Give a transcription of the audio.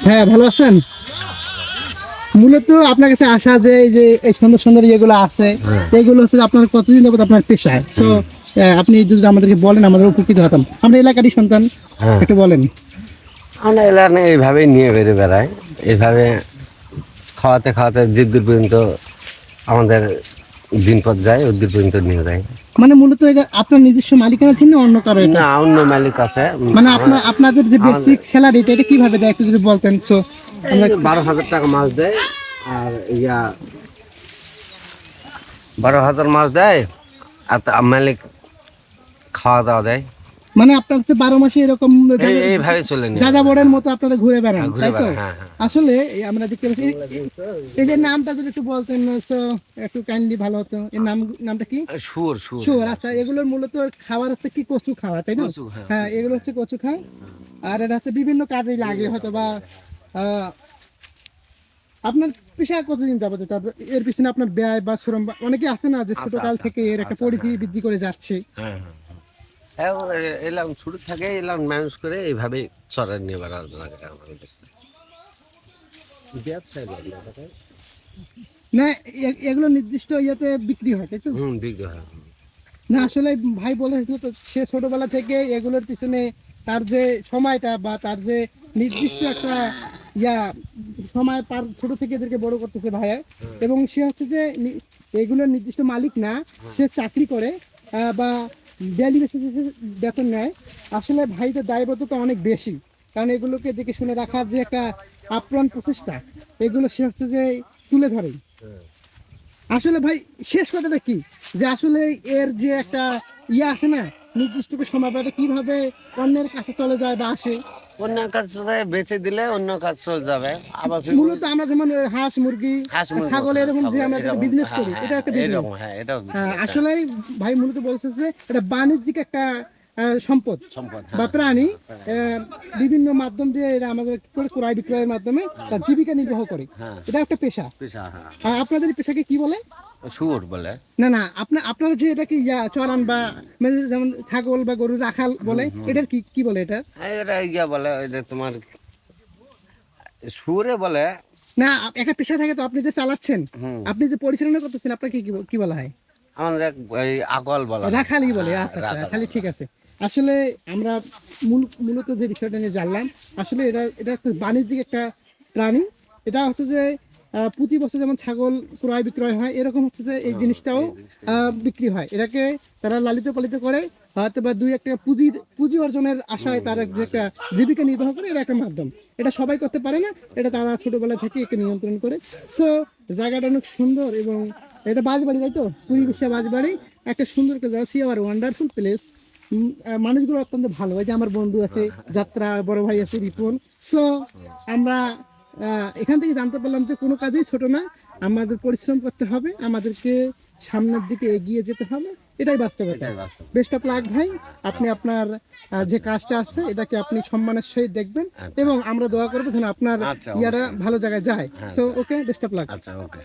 হ্যাঁ, ভালো আছেন? মূলত আপনার কাছে আসা যে এই যে এই সুন্দর সুন্দর যেগুলো আছে, এগুলো হচ্ছে আপনার কতদিন যাবত আপনার পেশায়। সো আপনি যদি আমাদেরকে বলেন, আমাদের উপকৃত হতাম। আমরা এলাকারই সন্তান, একটু বলেন। আমরা এলাকা এইভাবেই নিয়ে বেড়ে বেড়াই, এইভাবে খাওয়াতে খাওয়াতে যে দূর পর্যন্ত আমাদের দিনপথ যায়, ওই দূর পর্যন্ত নিয়ে যায়। মানে মূলত এটা আপনার নিজস্ব মালিকানা থেকে অন্য কারো এটা? না, অন্য মালিক আছে। মানে আপনাদের যে বেসিক স্যালারি এটা কিভাবে দেয় একটু যদি বলতেন। সো 12,000 টাকা মাছ দেয়, আর 12,000 মাছ দেয়, আর মালিক খাওয়া দাওয়া দেয়। মানে আপনার হচ্ছে 12 মাসে এরকম এইভাবে চলে নিয়ে যাযাবরের মতো আপনারা ঘুরে বেড়ান, তাই তো? হ্যাঁ। আসলে আমরা দেখতে পাচ্ছি এই যে নামটা যদি একটু বলতেন একটু কাইন্ডলি ভালো হতো। এর নামটা কি? শুয়োর। শুয়োর। আচ্ছা, এগুলোর মূলত খাবার হচ্ছে কি? কচু খাওয়া, তাই না? হ্যাঁ, এগুলো হচ্ছে কচু খায়। আর এটা হচ্ছে বিভিন্ন কাজেই লাগে হয়তো বা। আপনার পেশা কতদিন যাবত এটা? এর পিছনে আপনার ব্যয় বা শ্রম অনেকে আছে না যে ছোটকাল থেকে এর একটা পরিধি বৃদ্ধি করে যাচ্ছে। হ্যাঁ, এলাম শুরু থেকে এলাম ম্যানেজ করে এইভাবে চড়াই নিয়ে বেড়ানো লাগে আমাদের। না, এগুলো নির্দিষ্ট ইয়েতে বিক্রি হয়, তাই তো? বিক্রি হয়। না, আসলে ভাই বলেছিল তো সে ছোটবেলা থেকে এগুলোর পিছনে তার যে সময়টা বা তার যে নির্দিষ্ট একটা ইয়া সময় পার ছোট থেকে এদেরকে বড় করতেছে ভাইয়া। এবং সে হচ্ছে যে এগুলোর নির্দিষ্ট মালিক না, সে চাকরি করে বা ডেইলি বেসিসে বেতন নেয়। আসলে ভাইদের দায়বদ্ধতা অনেক বেশি, কারণ এগুলোকে দেখে শুনে রাখার যে একটা আপ্রাণ প্রচেষ্টা, এগুলো সে হচ্ছে যে তুলে ধরে। আসলে ভাই শেষ কথাটা কি, যে আসলে এর যে একটা ইয়ে আছে না, নির্দিষ্ট সময় কিভাবে অন্যের কাছে চলে যায় বা আসে। অন্য কাজ বেচে দিলে অন্য কাজ চলে যাবে। আবার মূলত আমরা যেমন হাঁস মুরগি ছাগল এরকম যে আমরা বিজনেস করি, এটা একটা বিজনেস। আসলে ভাই মূলত বলছে যে এটা বাণিজ্যিক একটা সম্পদ বা প্রাণী। বিভিন্ন মাধ্যম দিয়ে এরা আমাদের ক্রয় বিক্রয়ের মাধ্যমে তার জীবিকা নির্বাহ করে। এটা একটা পেশা। আপনাদের পেশাকে কি বলে? শুয়োর বলে। না, আপনারা যে এটাকে চড়ান বা মানে যেমন ছাগল বা গরু রাখাল বলে, এটার কি বলে? এটা বলে ওই যে তোমার শুয়োরে বলে না। একটা পেশা থাকে তো, আপনি যে চালাচ্ছেন, আপনি যে পরিচালনা করতেছেন, আপনাকে কি বলা হয়? আমাদের আকল বলা, রাখালি বলে। আচ্ছা, তাহলে ঠিক আছে। আসলে আমরা মূলত যে বিষয়টা নিয়ে জানলাম, আসলে এটা একটা বাণিজ্যিক একটা প্রাণী। এটা হচ্ছে যে প্রতি বছর যেমন ছাগল ক্রয় বিক্রয় হয়, এরকম হচ্ছে যে এই জিনিসটাও বিক্রি হয়। এটাকে তারা লালিত পালিত করে, হয়তো বা দুই একটা পুঁজি অর্জনের আশায় তারা যে একটা জীবিকা নির্বাহ করে, এটা একটা মাধ্যম। এটা সবাই করতে পারে না, এটা তারা ছোটবেলা থেকে একে নিয়ন্ত্রণ করে। সো জায়গাটা অনেক সুন্দর, এবং এটা বাজবাড়ি, তাই তো? পরিবেশে বাজবাড়ি একটা সুন্দর একটা জায়গা, আর ওয়ান্ডারফুল প্লেস। মানুষগুলো অত্যন্ত ভালো। এই যে আমার বন্ধু আছে যাত্রা, বড় ভাই আছে রিপন। সো আমরা এখান থেকে জানতে পারলাম যে কোনো কাজেই ছোট না, আমাদের পরিশ্রম করতে হবে, আমাদেরকে সামনের দিকে এগিয়ে যেতে হবে। এটাই বাস্তবতা। বেস্ট অফ লাক ভাই। আপনি আপনার যে কাজটা আছে এটাকে আপনি সম্মানের সহিত দেখবেন, এবং আমরা দোয়া করবো যেন আপনার ইয়ারা ভালো জায়গায় যায়। So okay, best of luck. আচ্ছা, ওকে।